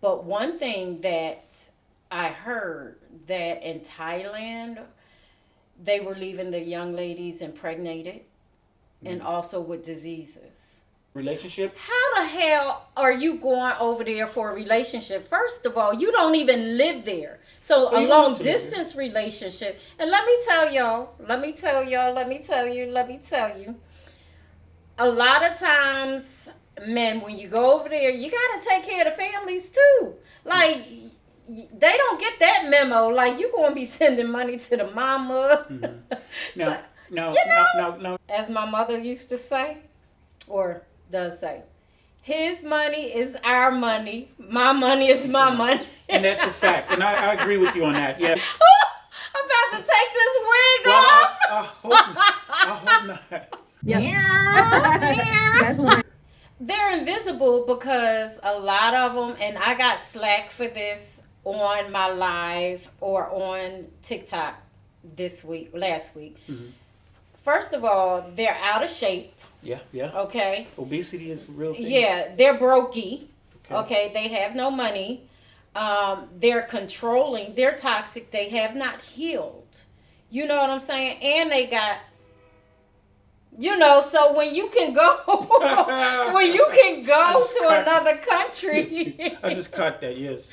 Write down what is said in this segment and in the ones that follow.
But one thing that I heard that in Thailand, they were leaving the young ladies impregnated and also with diseases. Relationship? How the hell are you going over there for a relationship? First of all, you don't even live there. So a long distance relationship. And let me tell you, a lot of times, men, when you go over there, you got to take care of the families too. Like, they don't get that memo. Like, you're going to be sending money to the mama. No. As my mother used to say, or does say, his money is our money. My money is my money. And that's a fact. And I agree with you on that. Yeah. I'm about to take this wig off. I hope not. Yeah. That's one. They're invisible because a lot of them, and I got slack for this on my live or on TikTok last week. Mm-hmm. First of all, they're out of shape. Yeah. Okay. Obesity is a real thing. Yeah, they're brokey. Okay, they have no money. They're controlling. They're toxic. They have not healed. You know what I'm saying? And they got, so when you can go, to another country. I just caught that, yes.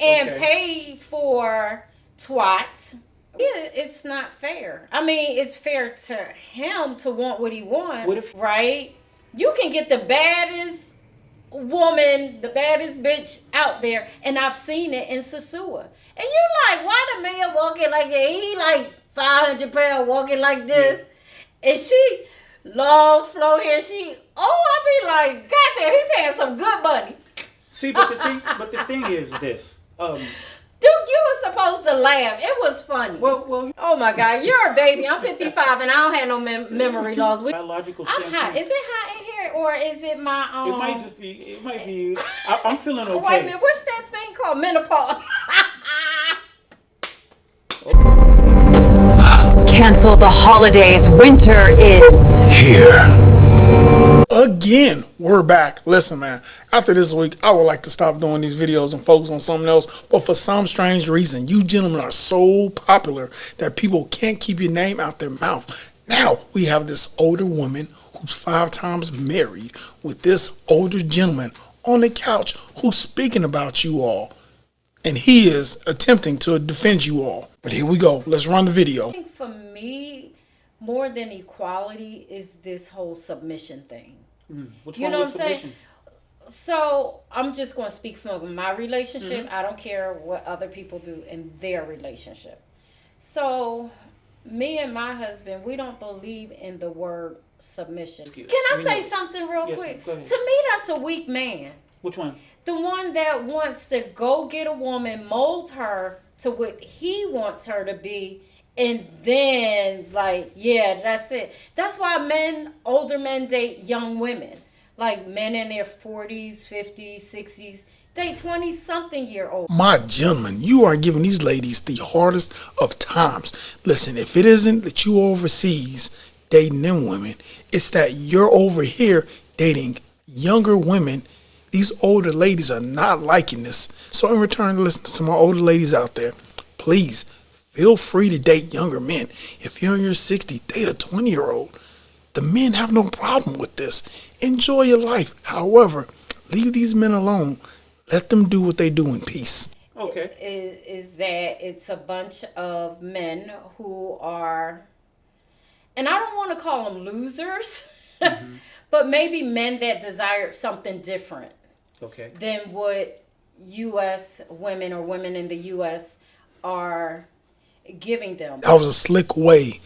And pay for twat. Yeah, it's not fair. I mean, it's fair to him to want what he wants, right? You can get the baddest woman, the baddest bitch out there, and I've seen it in Sasua. And you like, why the man walking like that? He like 500 pounds walking like this. Yeah. And she, long flow hair, I be like, goddamn, he paying some good money. See, but the thing is this. Dude, you were supposed to laugh. It was funny. Well. Oh my God, you're a baby. I'm 55 and I don't have no memory loss. Biological I'm hot. Is it hot in here or is it my It might just be. It might be. I'm feeling okay. Wait a minute. What's that thing called? Menopause. Cancel the holidays. Winter is here. Again, we're back. Listen, man, after this week, I would like to stop doing these videos and focus on something else. But for some strange reason, you gentlemen are so popular that people can't keep your name out their mouth. Now we have this older woman who's 5 times married with this older gentleman on the couch who's speaking about you all. And he is attempting to defend you all. But here we go. Let's run the video. I think for me, more than equality is this whole submission thing. What's wrong with submission? So I'm just going to speak from my relationship. I don't care what other people do in their relationship. So me and my husband, we don't believe in the word submission. Can I say something real quick? To me, that's a weak man. Which one? The one that wants to go get a woman, mold her to what he wants her to be, and then's like, yeah, that's it. That's why older men date young women. Like men in their 40s, 50s, 60s, date 20-something-year-old. My gentlemen, you are giving these ladies the hardest of times. Listen, if it isn't that you overseas dating them women, it's that you're over here dating younger women. These older ladies are not liking this. So in return, listen to my older ladies out there, please feel free to date younger men. If you're in your 60s, date a 20-year-old. The men have no problem with this. Enjoy your life. However, leave these men alone. Let them do what they do in peace. Okay. Is that it's a bunch of men who are, and I don't want to call them losers, but maybe men that desire something different than what U.S. women or women in the U.S. are giving them. That was a slick way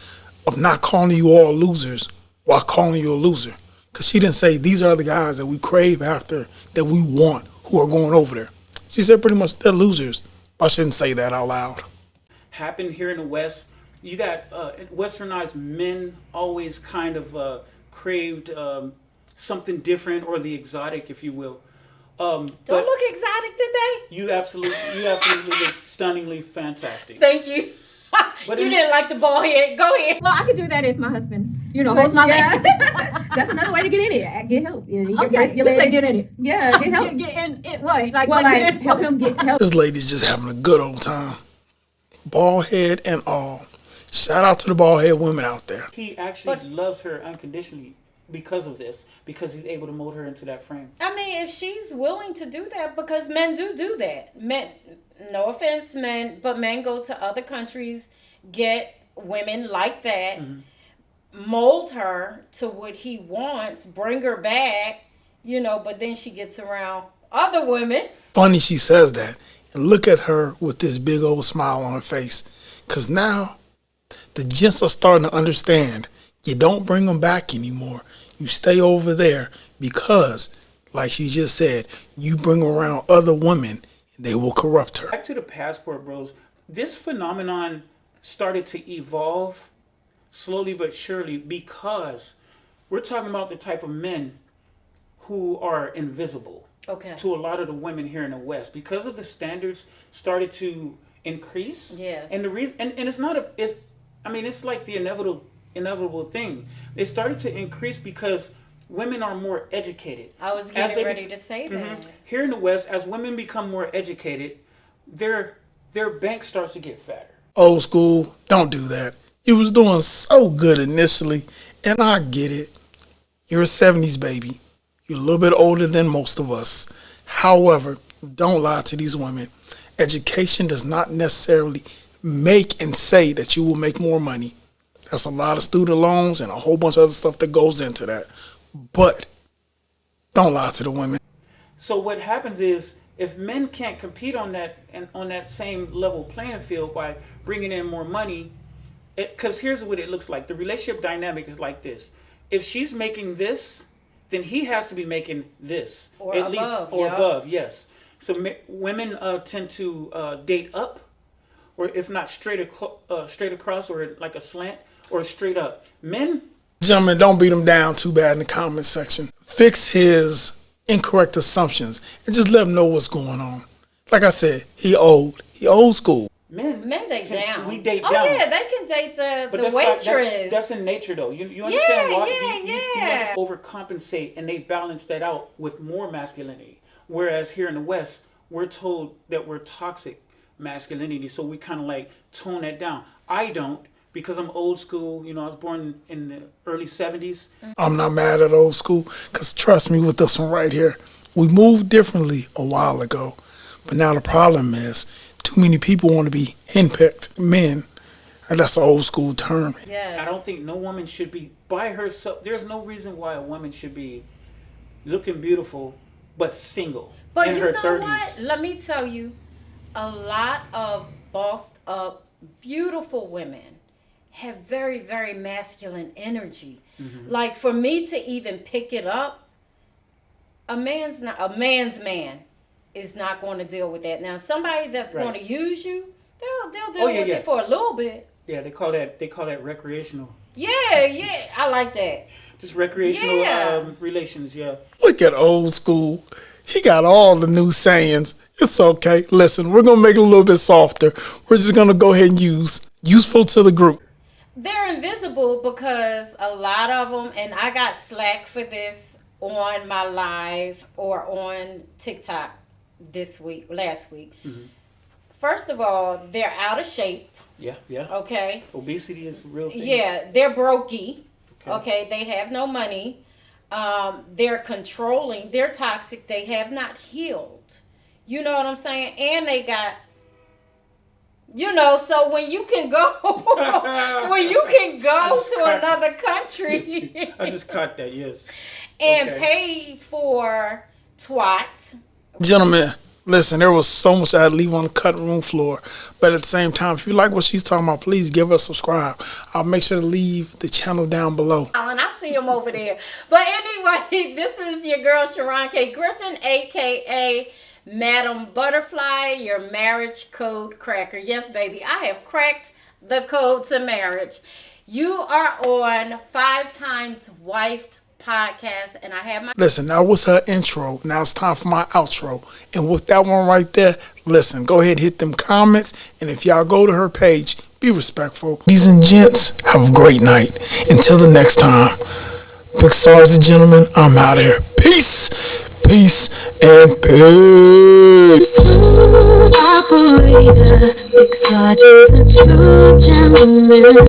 of not calling you all losers while calling you a loser. Because she didn't say these are the guys that we crave after, that we want, who are going over there. She said pretty much they're losers. I shouldn't say that out loud. Happened here in the West. You got westernized men always kind of craved something different, or the exotic, if you will. Don't look exotic today. You absolutely look stunningly fantastic. Thank you. But you didn't like the bald head. Go ahead. Well, I could do that if my husband Holds my leg. That's another way to get in it. Get help. Okay, you say get in it. Yeah, get help. Get in it. What? Help him get help. This lady's just having a good old time. Bald head and all. Shout out to the bald head women out there. He actually loves her unconditionally because of this, because he's able to mold her into that frame. I mean, if she's willing to do that, because men do that. Men, no offense, men, but men go to other countries, get women like that, mold her to what he wants, bring her back, but then she gets around other women. Funny she says that. And look at her with this big old smile on her face. Because now the gents are starting to understand. You don't bring them back anymore. You stay over there because, like she just said, you bring around other women and they will corrupt her. Back to the passport bros. This phenomenon started to evolve slowly but surely because we're talking about the type of men who are invisible to a lot of the women here in the West because of the standards started to increase. Yes. And the reason, and it's not it's like the inevitable thing. They started to increase because women are more educated. I was getting ready to say that. Here in the West, as women become more educated, their bank starts to get fatter. Old school, don't do that. You was doing so good initially, and I get it. You're a 70s baby. You're a little bit older than most of us. However, don't lie to these women. Education does not necessarily make and say that you will make more money. That's a lot of student loans and a whole bunch of other stuff that goes into that. But don't lie to the women. So what happens is, if men can't compete on that and on that same level playing field by bringing in more money, because here's what it looks like. The relationship dynamic is like this. If she's making this, then he has to be making this. Or at above, least, or above, yes. So women tend to date up, or if not straight across, or like a slant, or straight up. Men... Gentlemen, don't beat him down too bad in the comment section. Fix his incorrect assumptions and just let him know what's going on. Like I said, he old school. Men date down. We date down. down. Oh yeah, they can date the waitress. That's in nature though. You understand why? Yeah. You overcompensate, and they balance that out with more masculinity. Whereas here in the West, we're told that we're toxic masculinity, so we kind of like tone that down. I don't, because I'm old school. I was born in the early 70s. I'm not mad at old school, because trust me with this one right here. We moved differently a while ago, but now the problem is too many people want to be henpecked men, and that's an old school term. Yes. I don't think no woman should be by herself. There's no reason why a woman should be looking beautiful but single in her 30s. What? Let me tell you, a lot of bossed up, beautiful women have very, very masculine energy. Like, for me to even pick it up, a man's man is not going to deal with that. Now, somebody that's going to use you, they'll deal with it for a little bit. Yeah, they call that recreational. Yeah, I like that. Just recreational relations, yeah. Look at old school. He got all the new sayings. It's okay. Listen, we're going to make it a little bit softer. We're just going to go ahead and use useful to the group. They're invisible because a lot of them, and I got slack for this on my live or on TikTok last week. First of all, they're out of shape. Yeah. Okay. Obesity is a real thing. Yeah, they're brokey. Okay, they have no money. They're controlling. They're toxic. They have not healed. You know what I'm saying? And they got, so when you can go, to another country. I just caught that, yes. And pay for twat. Gentlemen, listen, there was so much I had to leave on the cutting room floor. But at the same time, if you like what she's talking about, please give her a subscribe. I'll make sure to leave the channel down below. And I see him over there. But anyway, this is your girl, Sharon K. Griffin, a.k.a. Madam Butterfly, your marriage code cracker. Yes, baby, I have cracked the code to marriage. You are on 5 Times Wifed podcast, and I have my... Listen, that was her intro. Now it's time for my outro. And with that one right there, listen, go ahead and hit them comments. And if y'all go to her page, Be respectful. Ladies and gents, have a great night. Until the next time, Big Sarge the Gentleman, I'm out of here. Peace, peace, and peace. Smooth operator, Big Sarge is a true gentleman.